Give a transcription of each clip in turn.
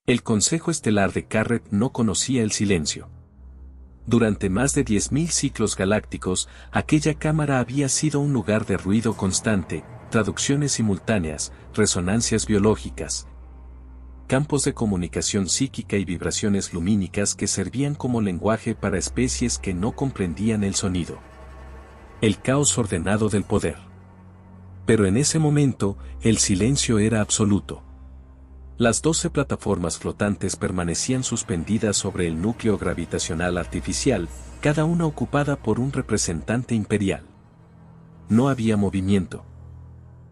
El Consejo Estelar de Carret no conocía el silencio. Durante más de 10.000 ciclos galácticos, aquella cámara había sido un lugar de ruido constante, traducciones simultáneas, resonancias biológicas, campos de comunicación psíquica y vibraciones lumínicas que servían como lenguaje para especies que no comprendían el sonido. El caos ordenado del poder. Pero en ese momento, el silencio era absoluto. Las 12 plataformas flotantes permanecían suspendidas sobre el núcleo gravitacional artificial, cada una ocupada por un representante imperial. No había movimiento.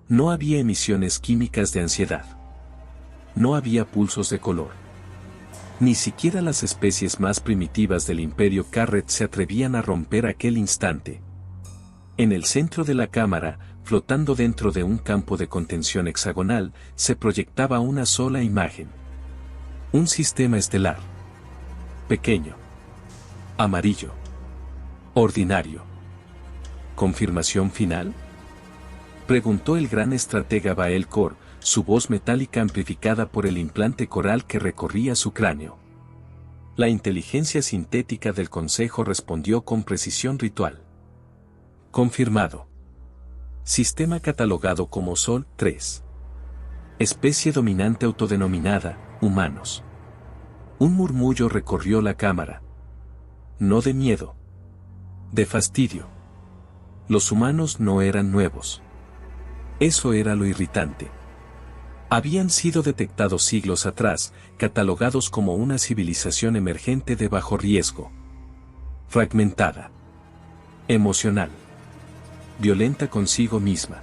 No había emisiones químicas de ansiedad. No había pulsos de color. Ni siquiera las especies más primitivas del Imperio Carret se atrevían a romper aquel instante. En el centro de la cámara, flotando dentro de un campo de contención hexagonal, se proyectaba una sola imagen. Un sistema estelar. Pequeño. Amarillo. Ordinario. ¿Confirmación final?, preguntó el gran estratega Bael Kor, su voz metálica amplificada por el implante coral que recorría su cráneo. La inteligencia sintética del Consejo respondió con precisión ritual. Confirmado. Sistema catalogado como Sol 3. Especie dominante autodenominada, humanos. Un murmullo recorrió la cámara. No de miedo. De fastidio. Los humanos no eran nuevos. Eso era lo irritante. Habían sido detectados siglos atrás, catalogados como una civilización emergente de bajo riesgo. Fragmentada. Emocional. Violenta consigo misma.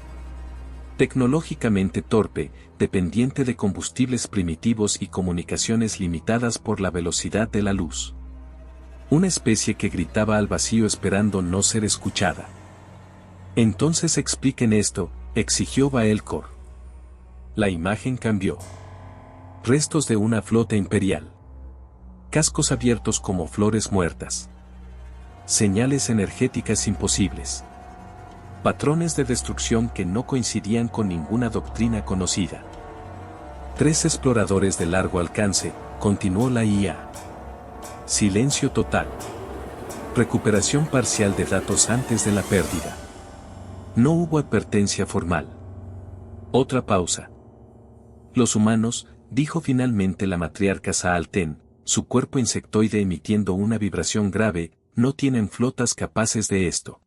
Tecnológicamente torpe, dependiente de combustibles primitivos y comunicaciones limitadas por la velocidad de la luz. Una especie que gritaba al vacío esperando no ser escuchada. Entonces expliquen esto, exigió Bael Kor. La imagen cambió. Restos de una flota imperial. Cascos abiertos como flores muertas. Señales energéticas imposibles. Patrones de destrucción que no coincidían con ninguna doctrina conocida. 3 exploradores de largo alcance, continuó la IA. Silencio total. Recuperación parcial de datos antes de la pérdida. No hubo advertencia formal. Otra pausa. Los humanos, dijo finalmente la matriarca Saalten, su cuerpo insectoide emitiendo una vibración grave, no tienen flotas capaces de esto.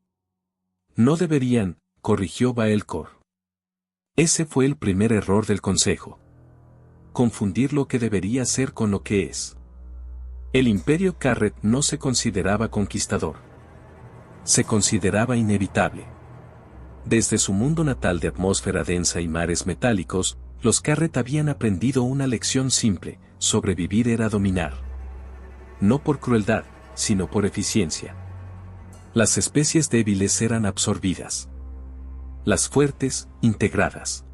No deberían, corrigió Bael Kor. Ese fue el primer error del Consejo. Confundir lo que debería ser con lo que es. El Imperio Carret no se consideraba conquistador. Se consideraba inevitable. Desde su mundo natal de atmósfera densa y mares metálicos, los Carret habían aprendido una lección simple: sobrevivir era dominar. No por crueldad, sino por eficiencia. Las especies débiles eran absorbidas. Las fuertes, integradas.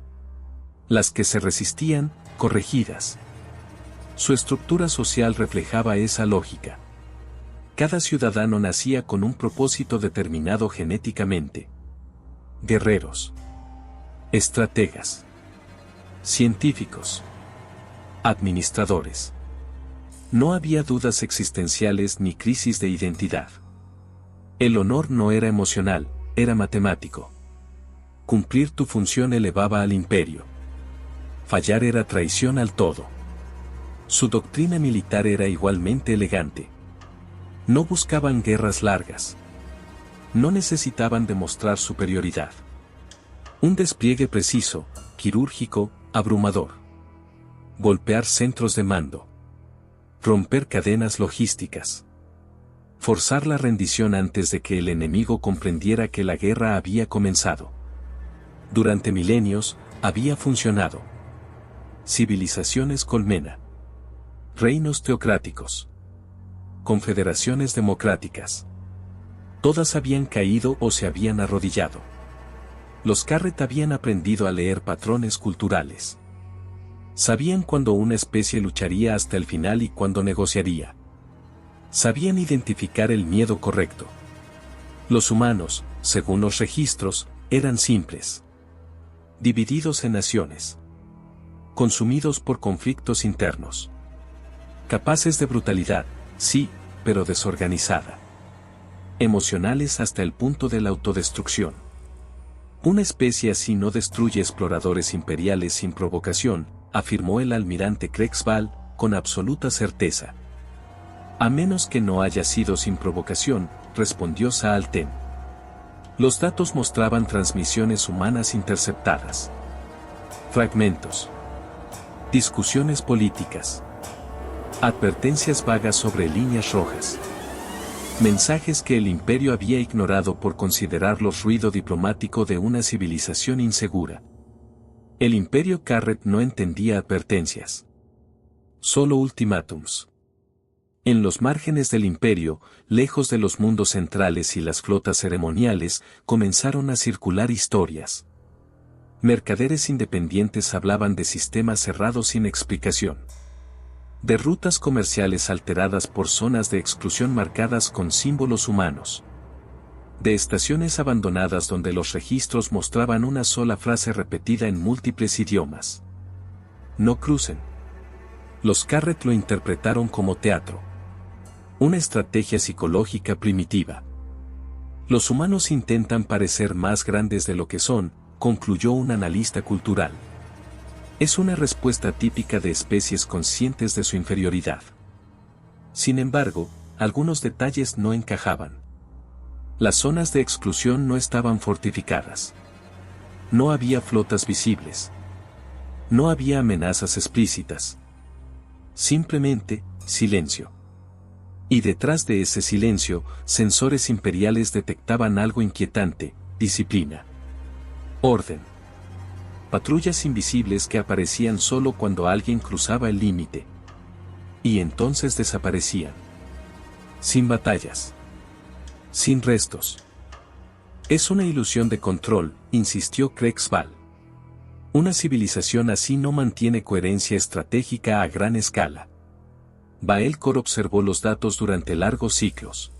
Las que se resistían, corregidas. Su estructura social reflejaba esa lógica. Cada ciudadano nacía con un propósito determinado genéticamente. Guerreros. Estrategas. Científicos. Administradores. No había dudas existenciales ni crisis de identidad. El honor no era emocional, era matemático. Cumplir tu función elevaba al imperio. Fallar era traición al todo. Su doctrina militar era igualmente elegante. No buscaban guerras largas. No necesitaban demostrar superioridad. Un despliegue preciso, quirúrgico, abrumador. Golpear centros de mando. Romper cadenas logísticas. Forzar la rendición antes de que el enemigo comprendiera que la guerra había comenzado. Durante milenios, había funcionado. Civilizaciones colmena. Reinos teocráticos. Confederaciones democráticas. Todas habían caído o se habían arrodillado. Los Carret habían aprendido a leer patrones culturales. Sabían cuándo una especie lucharía hasta el final y cuándo negociaría. Sabían identificar el miedo correcto. Los humanos, según los registros, eran simples. Divididos en naciones. Consumidos por conflictos internos. Capaces de brutalidad, sí, pero desorganizada. Emocionales hasta el punto de la autodestrucción. Una especie así no destruye exploradores imperiales sin provocación, afirmó el almirante Krexval, con absoluta certeza. A menos que no haya sido sin provocación, respondió Saalten. Los datos mostraban transmisiones humanas interceptadas. Fragmentos. Discusiones políticas. Advertencias vagas sobre líneas rojas. Mensajes que el imperio había ignorado por considerarlos ruido diplomático de una civilización insegura. El imperio Carret no entendía advertencias. Solo ultimátums. En los márgenes del imperio, lejos de los mundos centrales y las flotas ceremoniales, comenzaron a circular historias. Mercaderes independientes hablaban de sistemas cerrados sin explicación. De rutas comerciales alteradas por zonas de exclusión marcadas con símbolos humanos. De estaciones abandonadas donde los registros mostraban una sola frase repetida en múltiples idiomas. No crucen. Los Carret lo interpretaron como teatro. Una estrategia psicológica primitiva. Los humanos intentan parecer más grandes de lo que son, concluyó un analista cultural. Es una respuesta típica de especies conscientes de su inferioridad. Sin embargo, algunos detalles no encajaban. Las zonas de exclusión no estaban fortificadas. No había flotas visibles. No había amenazas explícitas. Simplemente, silencio. Y detrás de ese silencio, sensores imperiales detectaban algo inquietante: disciplina. Orden. Patrullas invisibles que aparecían solo cuando alguien cruzaba el límite. Y entonces desaparecían. Sin batallas. Sin restos. Es una ilusión de control, insistió Krexval. Una civilización así no mantiene coherencia estratégica a gran escala. Baelcor observó los datos durante largos ciclos.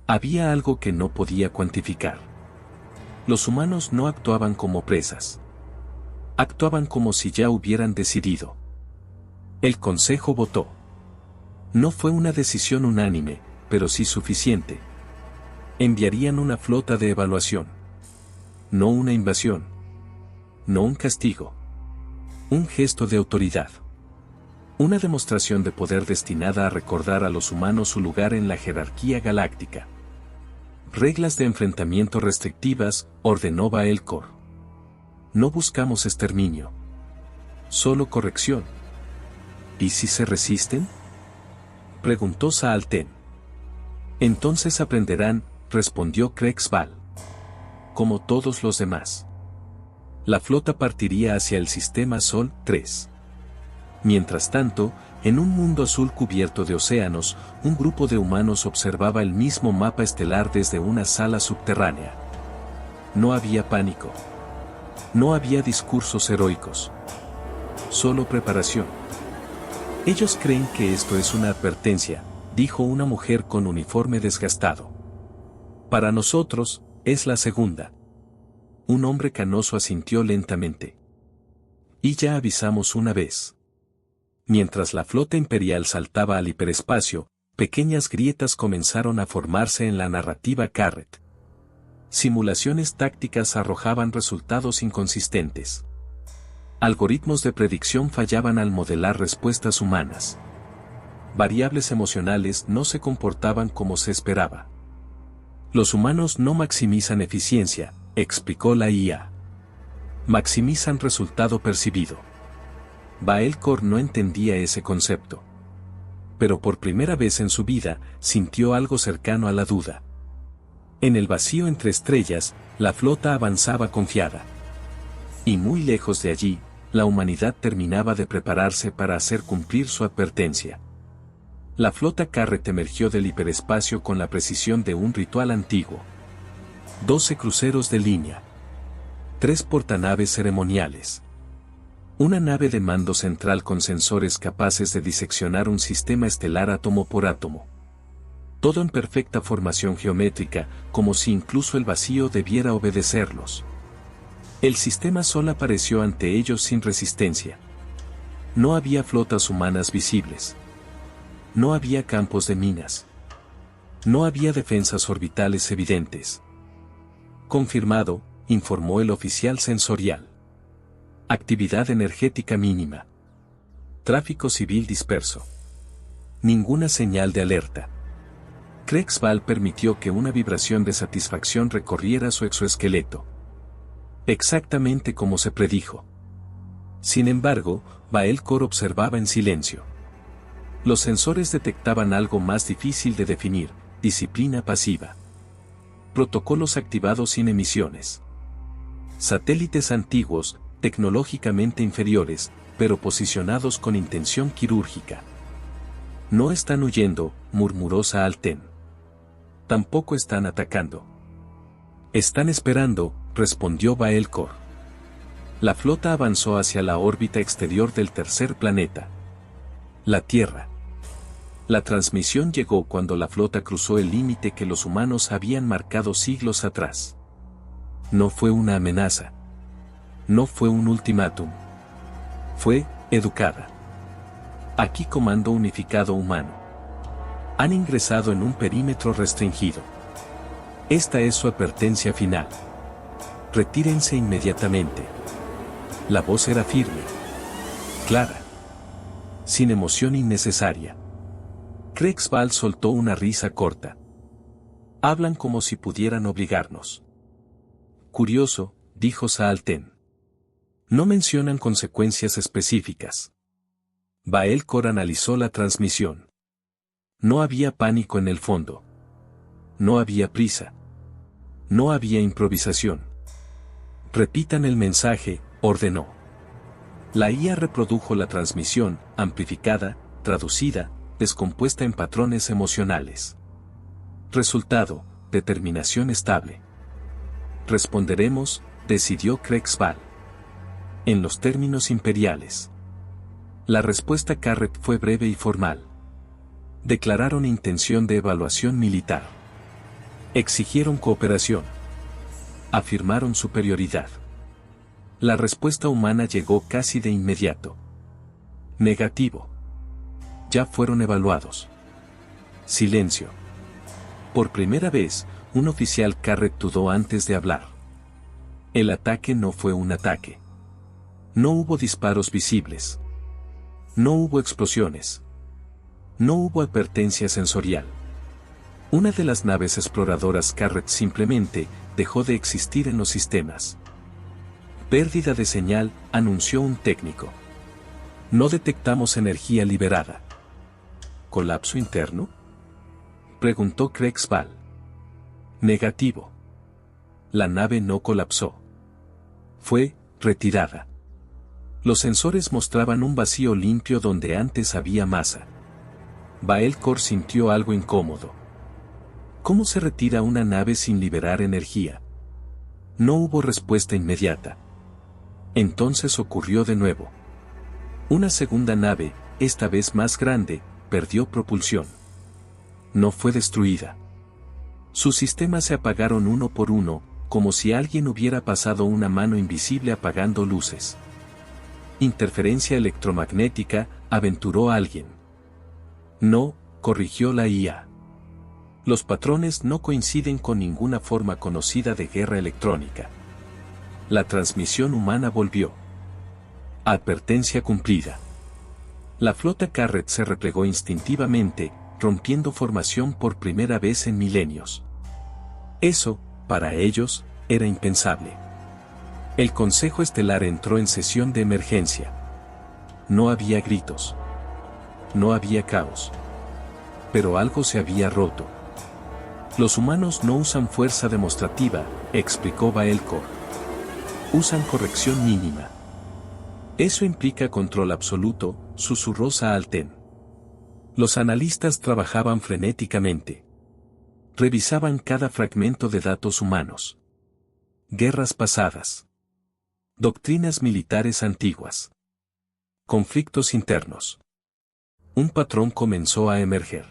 Había algo que no podía cuantificar. Los humanos no actuaban como presas. Actuaban como si ya hubieran decidido. El Consejo votó. No fue una decisión unánime, pero sí suficiente. Enviarían una flota de evaluación. No una invasión. No un castigo. Un gesto de autoridad. Una demostración de poder destinada a recordar a los humanos su lugar en la jerarquía galáctica. Reglas de enfrentamiento restrictivas, ordenó Baelcor. No buscamos exterminio. Solo corrección. ¿Y si se resisten?, preguntó Saalten. Entonces aprenderán, respondió Krexval. Como todos los demás. La flota partiría hacia el sistema Sol 3. Mientras tanto, en un mundo azul cubierto de océanos, un grupo de humanos observaba el mismo mapa estelar desde una sala subterránea. No había pánico. No había discursos heroicos. Solo preparación. Ellos creen que esto es una advertencia, dijo una mujer con uniforme desgastado. Para nosotros, es la segunda. Un hombre canoso asintió lentamente. Y ya avisamos una vez. Mientras la flota imperial saltaba al hiperespacio, pequeñas grietas comenzaron a formarse en la narrativa Carret. Simulaciones tácticas arrojaban resultados inconsistentes. Algoritmos de predicción fallaban al modelar respuestas humanas. Variables emocionales no se comportaban como se esperaba. Los humanos no maximizan eficiencia, explicó la IA. Maximizan resultado percibido. Baelcor no entendía ese concepto. Pero por primera vez en su vida, sintió algo cercano a la duda. En el vacío entre estrellas, la flota avanzaba confiada. Y muy lejos de allí, la humanidad terminaba de prepararse para hacer cumplir su advertencia. La flota Carret emergió del hiperespacio con la precisión de un ritual antiguo. 12 cruceros de línea. 3 portanaves ceremoniales. Una nave de mando central con sensores capaces de diseccionar un sistema estelar átomo por átomo. Todo en perfecta formación geométrica, como si incluso el vacío debiera obedecerlos. El sistema Sol apareció ante ellos sin resistencia. No había flotas humanas visibles. No había campos de minas. No había defensas orbitales evidentes. Confirmado, informó el oficial sensorial. Actividad energética mínima. Tráfico civil disperso. Ninguna señal de alerta. Krexval permitió que una vibración de satisfacción recorriera su exoesqueleto. Exactamente como se predijo. Sin embargo, Baelcor observaba en silencio. Los sensores detectaban algo más difícil de definir: disciplina pasiva. Protocolos activados sin emisiones. Satélites antiguos, tecnológicamente inferiores, pero posicionados con intención quirúrgica. No están huyendo, murmuró Saalten. Tampoco están atacando. Están esperando, respondió Baelcor. La flota avanzó hacia la órbita exterior del tercer planeta. La Tierra. La transmisión llegó cuando la flota cruzó el límite que los humanos habían marcado siglos atrás. No fue una amenaza. No fue un ultimátum. Fue educada. Aquí Comando Unificado Humano. Han ingresado en un perímetro restringido. Esta es su advertencia final. Retírense inmediatamente. La voz era firme. Clara. Sin emoción innecesaria. Krexval soltó una risa corta. Hablan como si pudieran obligarnos. Curioso, dijo Saalten. No mencionan consecuencias específicas. Baelcor analizó la transmisión. No había pánico en el fondo. No había prisa. No había improvisación. Repitan el mensaje, ordenó. La IA reprodujo la transmisión, amplificada, traducida, descompuesta en patrones emocionales. Resultado: determinación estable. Responderemos, decidió Krexval. En los términos imperiales. La respuesta Carrett fue breve y formal. Declararon intención de evaluación militar. Exigieron cooperación. Afirmaron superioridad. La respuesta humana llegó casi de inmediato. Negativo. Ya fueron evaluados. Silencio. Por primera vez, un oficial Carrett dudó antes de hablar. El ataque no fue un ataque. No hubo disparos visibles. No hubo explosiones. No hubo advertencia sensorial. Una de las naves exploradoras Carrett simplemente dejó de existir en los sistemas. Pérdida de señal, anunció un técnico. No detectamos energía liberada. ¿Colapso interno?, preguntó Krexval. Negativo. La nave no colapsó. Fue retirada. Los sensores mostraban un vacío limpio donde antes había masa. Baelcor sintió algo incómodo. ¿Cómo se retira una nave sin liberar energía? No hubo respuesta inmediata. Entonces ocurrió de nuevo. Una segunda nave, esta vez más grande, perdió propulsión. No fue destruida. Sus sistemas se apagaron uno por uno, como si alguien hubiera pasado una mano invisible apagando luces. Interferencia electromagnética, aventuró alguien. No, corrigió la IA. Los patrones no coinciden con ninguna forma conocida de guerra electrónica. La transmisión humana volvió. Advertencia cumplida. La flota Carrett se replegó instintivamente, rompiendo formación por primera vez en milenios. Eso, para ellos, era impensable. El Consejo Estelar entró en sesión de emergencia. No había gritos. No había caos. Pero algo se había roto. Los humanos no usan fuerza demostrativa, explicó Baelcor. Usan corrección mínima. Eso implica control absoluto, susurró Saalten. Los analistas trabajaban frenéticamente. Revisaban cada fragmento de datos humanos. Guerras pasadas. Doctrinas militares antiguas. Conflictos internos. Un patrón comenzó a emerger.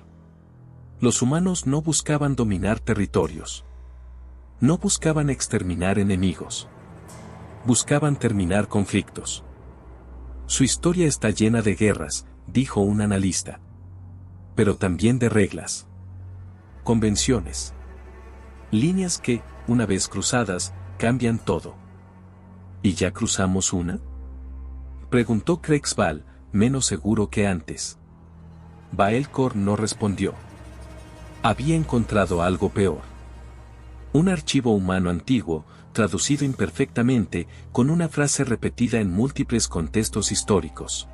Los humanos no buscaban dominar territorios. No buscaban exterminar enemigos. Buscaban terminar conflictos. Su historia está llena de guerras, dijo un analista. pero también de reglas. Convenciones. Líneas que, una vez cruzadas, cambian todo. ¿Y ya cruzamos una? Preguntó Krexval, menos seguro que antes. Baelcor no respondió. Había encontrado algo peor. Un archivo humano antiguo, traducido imperfectamente, con una frase repetida en múltiples contextos históricos.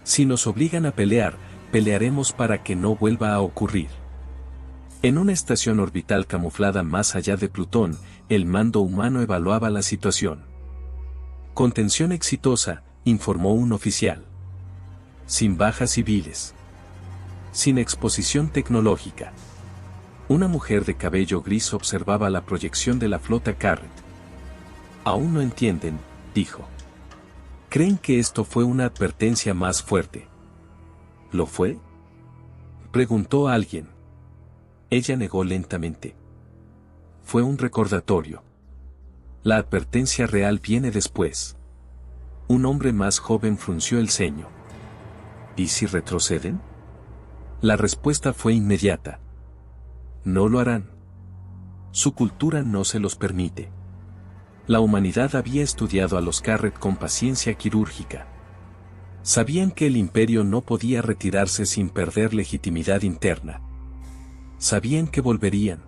Si nos obligan a pelear, pelearemos para que no vuelva a ocurrir. En una estación orbital camuflada más allá de Plutón, el mando humano evaluaba la situación. Contención exitosa, informó un oficial. Sin bajas civiles. Sin exposición tecnológica. Una mujer de cabello gris observaba la proyección de la flota Carret. Aún no entienden, dijo. ¿Creen que esto fue una advertencia más fuerte? ¿Lo fue? Preguntó alguien. Ella negó lentamente. Fue un recordatorio. La advertencia real viene después. Un hombre más joven frunció el ceño. ¿Y si retroceden? La respuesta fue inmediata. No lo harán. Su cultura no se los permite. La humanidad había estudiado a los Carret con paciencia quirúrgica. Sabían que el imperio no podía retirarse sin perder legitimidad interna. Sabían que volverían.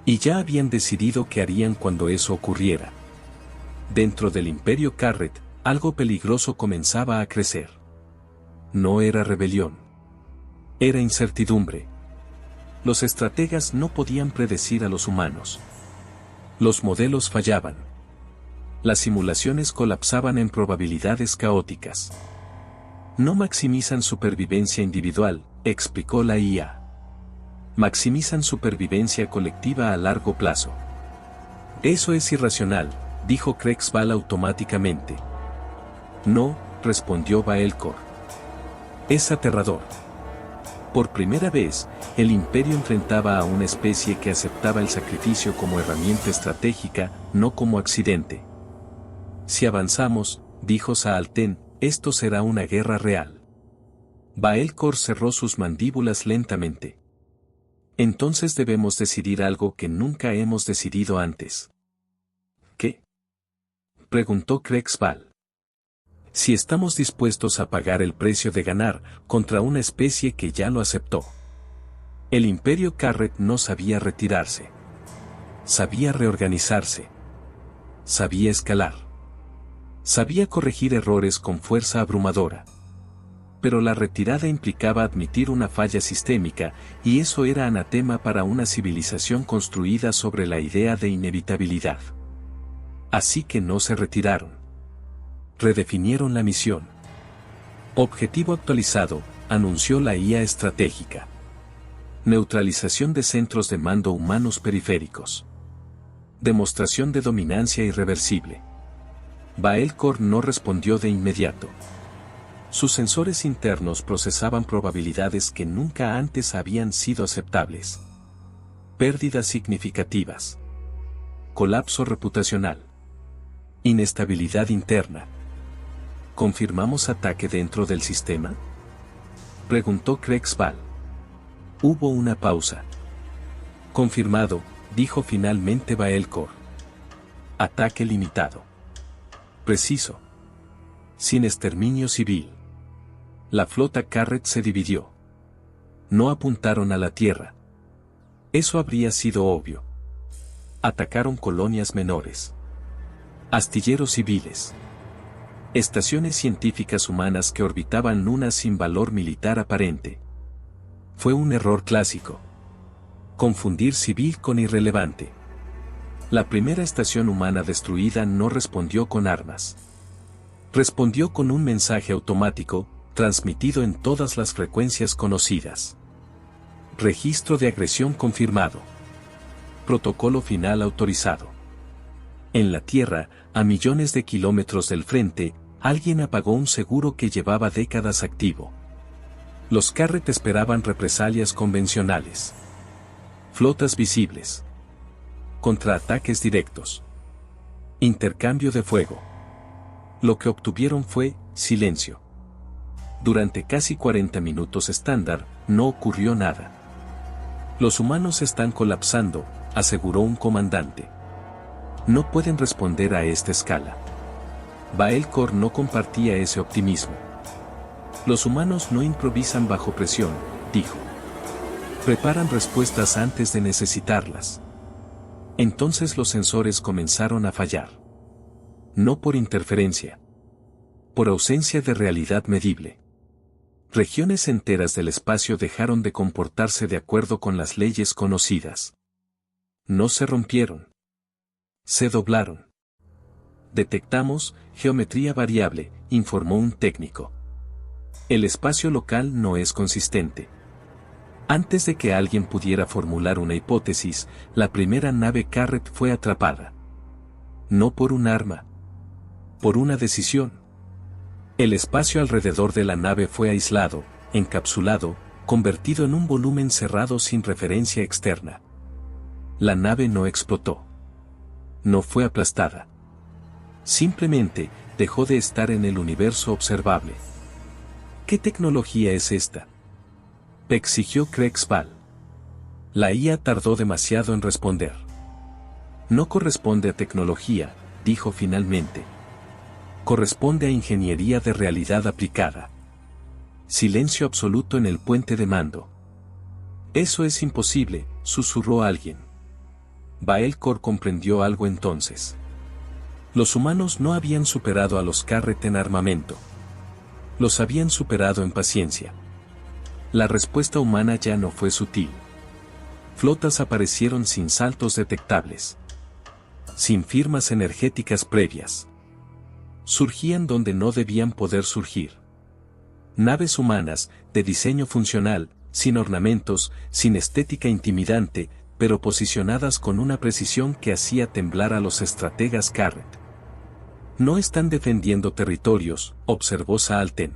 Y ya habían decidido qué harían cuando eso ocurriera. Dentro del imperio Carret, algo peligroso comenzaba a crecer. No era rebelión. Era incertidumbre. Los estrategas no podían predecir a los humanos. Los modelos fallaban. Las simulaciones colapsaban en probabilidades caóticas. No maximizan supervivencia individual, explicó la IA. Maximizan supervivencia colectiva a largo plazo. Eso es irracional, dijo Krexval automáticamente. No, respondió Baelcor. Es aterrador. Por primera vez, el imperio enfrentaba a una especie que aceptaba el sacrificio como herramienta estratégica, no como accidente. Si avanzamos, dijo Saalten, esto será una guerra real. Baelcor cerró sus mandíbulas lentamente. Entonces debemos decidir algo que nunca hemos decidido antes. ¿Qué? Preguntó Krexval. Si estamos dispuestos a pagar el precio de ganar contra una especie que ya lo aceptó. El imperio Carret no sabía retirarse. Sabía reorganizarse. Sabía escalar. Sabía corregir errores con fuerza abrumadora. Pero la retirada implicaba admitir una falla sistémica, y eso era anatema para una civilización construida sobre la idea de inevitabilidad. Así que no se retiraron. Redefinieron la misión. Objetivo actualizado, anunció la IA estratégica. Neutralización de centros de mando humanos periféricos. Demostración de dominancia irreversible. Baelcor no respondió de inmediato. Sus sensores internos procesaban probabilidades que nunca antes habían sido aceptables. Pérdidas significativas. Colapso reputacional. Inestabilidad interna. ¿Confirmamos ataque dentro del sistema? Preguntó Krexval. Hubo una pausa. Confirmado, dijo finalmente Baelcor. Ataque limitado. Preciso. Sin exterminio civil. La flota Carret se dividió. No apuntaron a la Tierra. Eso habría sido obvio. Atacaron colonias menores. Astilleros civiles. Estaciones científicas humanas que orbitaban lunas sin valor militar aparente. Fue un error clásico. Confundir civil con irrelevante. La primera estación humana destruida no respondió con armas. Respondió con un mensaje automático, transmitido en todas las frecuencias conocidas. Registro de agresión confirmado. Protocolo final autorizado. En la Tierra, a millones de kilómetros del frente, alguien apagó un seguro que llevaba décadas activo. Los Carret esperaban represalias convencionales. Flotas visibles. Contraataques directos. Intercambio de fuego. Lo que obtuvieron fue silencio. Durante casi 40 minutos estándar, no ocurrió nada. Los humanos están colapsando, aseguró un comandante. No pueden responder a esta escala. Baelcor no compartía ese optimismo. Los humanos no improvisan bajo presión, dijo. Preparan respuestas antes de necesitarlas. Entonces los sensores comenzaron a fallar. No por interferencia. Por ausencia de realidad medible. Regiones enteras del espacio dejaron de comportarse de acuerdo con las leyes conocidas. No se rompieron. Se doblaron. Detectamos geometría variable, informó un técnico. El espacio local no es consistente. Antes de que alguien pudiera formular una hipótesis, la primera nave Carret fue atrapada. No por un arma. Por una decisión. El espacio alrededor de la nave fue aislado, encapsulado, convertido en un volumen cerrado sin referencia externa. La nave no explotó. No fue aplastada. Simplemente, dejó de estar en el universo observable. ¿Qué tecnología es esta?, exigió Krexval. La IA tardó demasiado en responder. No corresponde a tecnología, dijo finalmente. Corresponde a ingeniería de realidad aplicada. Silencio absoluto en el puente de mando. Eso es imposible, susurró alguien. Baelcor comprendió algo entonces. Los humanos no habían superado a los Carret en armamento. Los habían superado en paciencia. La respuesta humana ya no fue sutil. Flotas aparecieron sin saltos detectables. Sin firmas energéticas previas. Surgían donde no debían poder surgir. Naves humanas, de diseño funcional, sin ornamentos, sin estética intimidante, pero posicionadas con una precisión que hacía temblar a los estrategas Carret. No están defendiendo territorios, observó Saalten.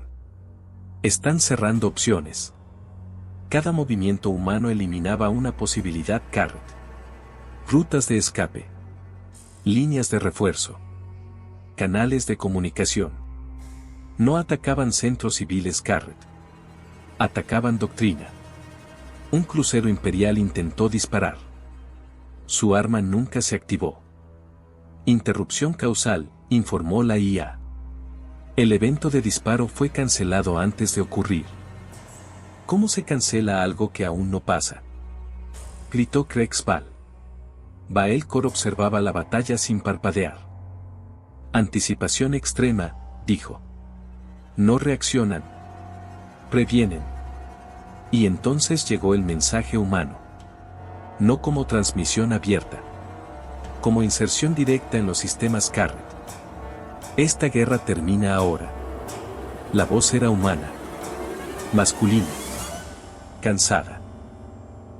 Están cerrando opciones. Cada movimiento humano eliminaba una posibilidad Carret. Rutas de escape. Líneas de refuerzo. Canales de comunicación. No atacaban centros civiles Carret. Atacaban doctrina. Un crucero imperial intentó disparar. Su arma nunca se activó. Interrupción causal, informó la IA. El evento de disparo fue cancelado antes de ocurrir. ¿Cómo se cancela algo que aún no pasa?, gritó Krexval. Baelcor observaba la batalla sin parpadear. Anticipación extrema, dijo. No reaccionan. Previenen. Y entonces llegó el mensaje humano. No como transmisión abierta. Como inserción directa en los sistemas Carret. Esta guerra termina ahora. La voz era humana. Masculina. Cansada.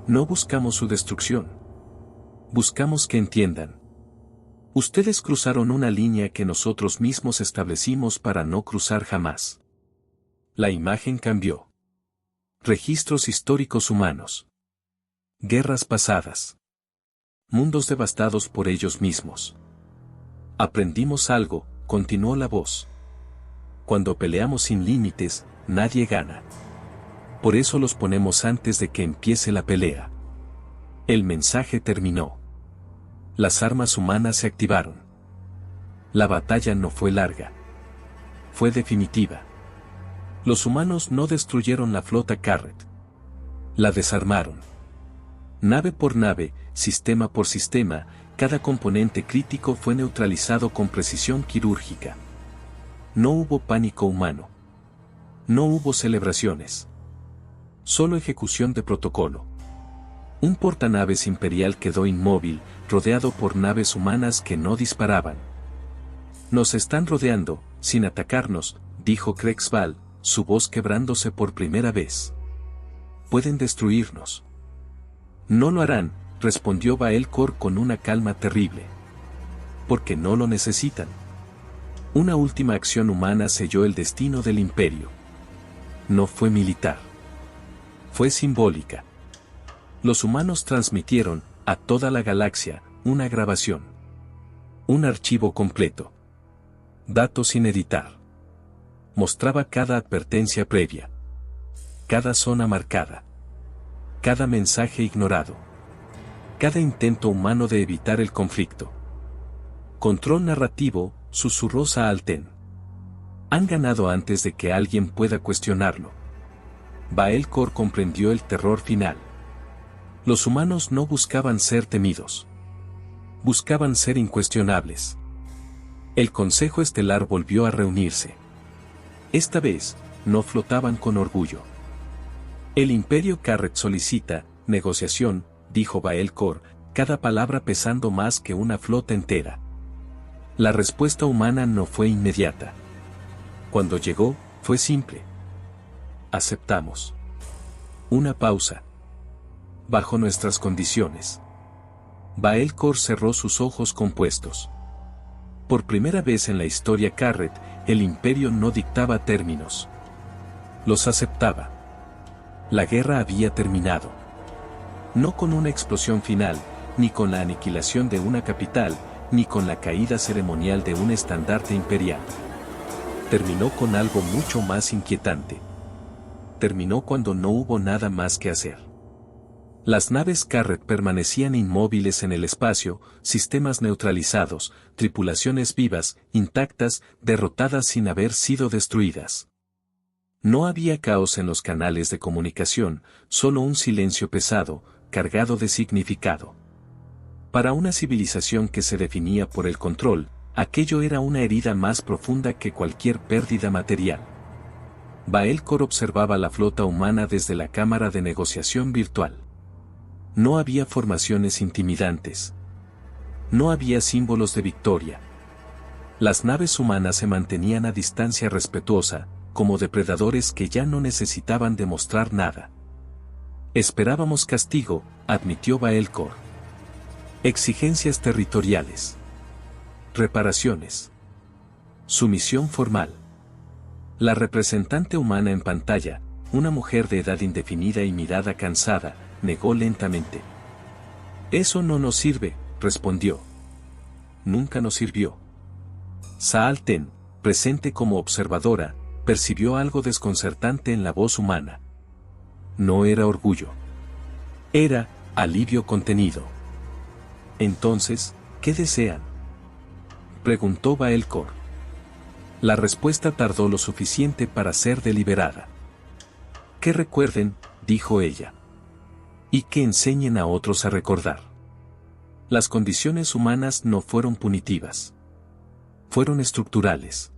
No buscamos su destrucción. Buscamos que entiendan. Ustedes cruzaron una línea que nosotros mismos establecimos para no cruzar jamás. La imagen cambió. Registros históricos humanos. Guerras pasadas. Mundos devastados por ellos mismos. Aprendimos algo, continuó la voz. Cuando peleamos sin límites, nadie gana. Por eso los ponemos antes de que empiece la pelea. El mensaje terminó. Las armas humanas se activaron. La batalla no fue larga. Fue definitiva. Los humanos no destruyeron la flota Carret. La desarmaron. Nave por nave, sistema por sistema, cada componente crítico fue neutralizado con precisión quirúrgica. No hubo pánico humano. No hubo celebraciones. Solo ejecución de protocolo. Un portanaves imperial quedó inmóvil, rodeado por naves humanas que no disparaban. Nos están rodeando, sin atacarnos, dijo Krexval, su voz quebrándose por primera vez. Pueden destruirnos. No lo harán, respondió Baelcor con una calma terrible. Porque no lo necesitan. Una última acción humana selló el destino del imperio. No fue militar. Fue simbólica. Los humanos transmitieron, a toda la galaxia, una grabación. Un archivo completo. Datos sin editar. mostraba cada advertencia previa, cada zona marcada, cada mensaje ignorado, cada intento humano de evitar el conflicto. Control narrativo, susurró Saalten. Han ganado antes de que alguien pueda cuestionarlo. Baelcor comprendió el terror final. Los humanos no buscaban ser temidos. Buscaban ser incuestionables. El Consejo Estelar volvió a reunirse. Esta vez, no flotaban con orgullo. El Imperio Carret solicita negociación, dijo Baelcor, cada palabra pesando más que una flota entera. La respuesta humana no fue inmediata. Cuando llegó, fue simple. Aceptamos. Una pausa. Bajo nuestras condiciones. Baelcor cerró sus ojos compuestos. Por primera vez en la historia Carret, el Imperio no dictaba términos. Los aceptaba. La guerra había terminado. No con una explosión final, ni con la aniquilación de una capital, ni con la caída ceremonial de un estandarte imperial. Terminó con algo mucho más inquietante. Terminó cuando no hubo nada más que hacer. Las naves Carret permanecían inmóviles en el espacio, sistemas neutralizados, tripulaciones vivas, intactas, derrotadas sin haber sido destruidas. No había caos en los canales de comunicación, solo un silencio pesado, cargado de significado. Para una civilización que se definía por el control, aquello era una herida más profunda que cualquier pérdida material. Baelcor observaba la flota humana desde la cámara de negociación virtual. No había formaciones intimidantes. No había símbolos de victoria. Las naves humanas se mantenían a distancia respetuosa, como depredadores que ya no necesitaban demostrar nada. Esperábamos castigo, admitió Baelcor. Exigencias territoriales. Reparaciones. Sumisión formal. La representante humana en pantalla, una mujer de edad indefinida y mirada cansada, negó lentamente. Eso no nos sirve, respondió. Nunca nos sirvió. Saalten, presente como observadora, percibió algo desconcertante en la voz humana. No era orgullo. Era alivio contenido. Entonces, ¿qué desean?, preguntó Baelcor. La respuesta tardó lo suficiente para ser deliberada. Que recuerden, dijo ella. Y que enseñen a otros a recordar. Las condiciones humanas no fueron punitivas. Fueron estructurales.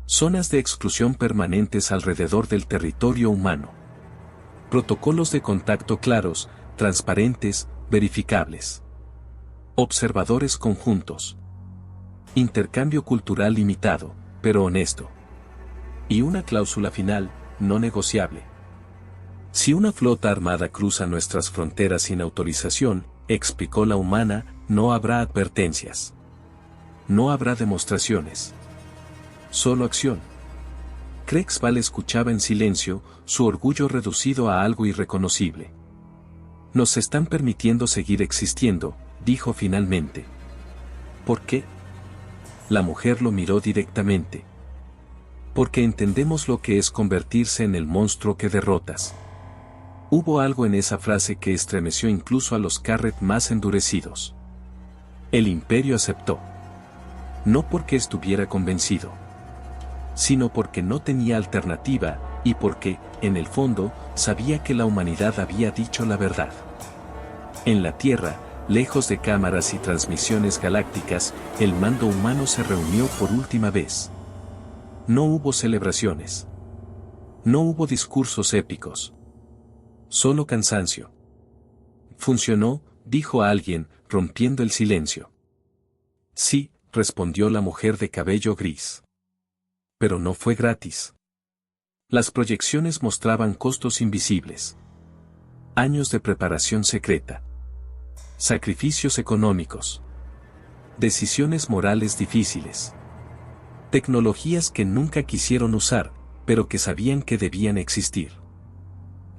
Zonas de exclusión permanentes alrededor del territorio humano. Protocolos de contacto claros, transparentes, verificables. Observadores conjuntos. Intercambio cultural limitado, pero honesto. Y una cláusula final, no negociable. Si una flota armada cruza nuestras fronteras sin autorización, explicó la humana, no habrá advertencias. No habrá demostraciones. Solo acción. Krexval escuchaba en silencio, su orgullo reducido a algo irreconocible. Nos están permitiendo seguir existiendo, dijo finalmente. ¿Por qué? La mujer lo miró directamente. Porque entendemos lo que es convertirse en el monstruo que derrotas. Hubo algo en esa frase que estremeció incluso a los Carret más endurecidos. El Imperio aceptó. No porque estuviera convencido, sino porque no tenía alternativa, y porque, en el fondo, sabía que la humanidad había dicho la verdad. En la Tierra, lejos de cámaras y transmisiones galácticas, el mando humano se reunió por última vez. No hubo celebraciones. No hubo discursos épicos. Solo cansancio. Funcionó, dijo alguien, rompiendo el silencio. Sí, respondió la mujer de cabello gris. Pero no fue gratis. Las proyecciones mostraban costos invisibles. Años de preparación secreta. Sacrificios económicos. Decisiones morales difíciles. Tecnologías que nunca quisieron usar, pero que sabían que debían existir.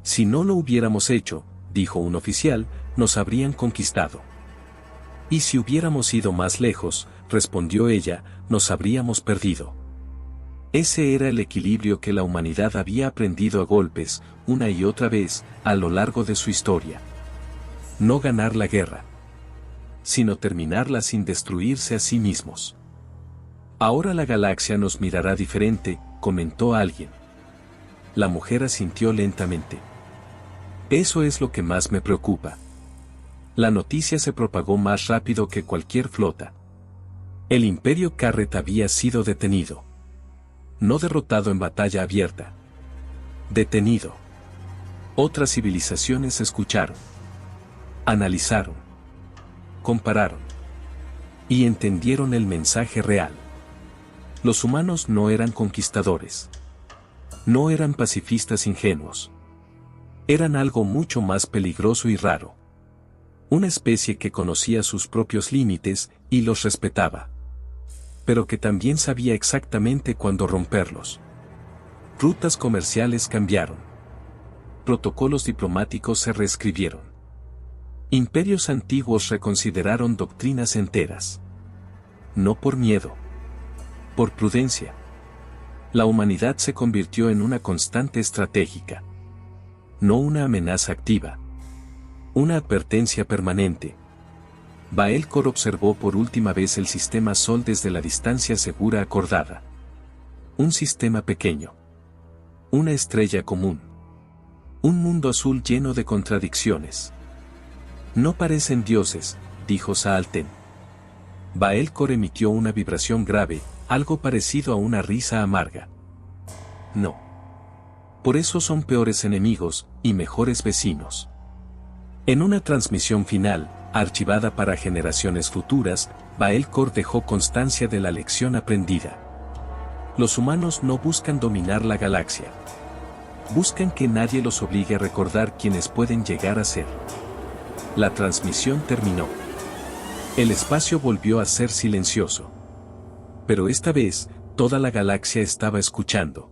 Si no lo hubiéramos hecho, dijo un oficial, nos habrían conquistado. Y si hubiéramos ido más lejos, respondió ella, nos habríamos perdido. Ese era el equilibrio que la humanidad había aprendido a golpes, una y otra vez, a lo largo de su historia. No ganar la guerra, sino terminarla sin destruirse a sí mismos. Ahora la galaxia nos mirará diferente, comentó alguien. La mujer asintió lentamente. Eso es lo que más me preocupa. La noticia se propagó más rápido que cualquier flota. El Imperio Carret había sido detenido. No derrotado en batalla abierta. Detenido. Otras civilizaciones escucharon. Analizaron. Compararon. Y entendieron el mensaje real. Los humanos no eran conquistadores. No eran pacifistas ingenuos. Eran algo mucho más peligroso y raro. Una especie que conocía sus propios límites y los respetaba. Pero que también sabía exactamente cuándo romperlos. Rutas comerciales cambiaron. Protocolos diplomáticos se reescribieron. Imperios antiguos reconsideraron doctrinas enteras. No por miedo. Por prudencia. La humanidad se convirtió en una constante estratégica. No una amenaza activa. Una advertencia permanente. Baelcor observó por última vez el sistema Sol desde la distancia segura acordada. Un sistema pequeño. Una estrella común. Un mundo azul lleno de contradicciones. No parecen dioses, dijo Saalten. Baelcor emitió una vibración grave, algo parecido a una risa amarga. No. Por eso son peores enemigos y mejores vecinos. En una transmisión final, archivada para generaciones futuras, Baelcor dejó constancia de la lección aprendida. Los humanos no buscan dominar la galaxia. Buscan que nadie los obligue a recordar quiénes pueden llegar a ser. La transmisión terminó. El espacio volvió a ser silencioso. Pero esta vez, toda la galaxia estaba escuchando.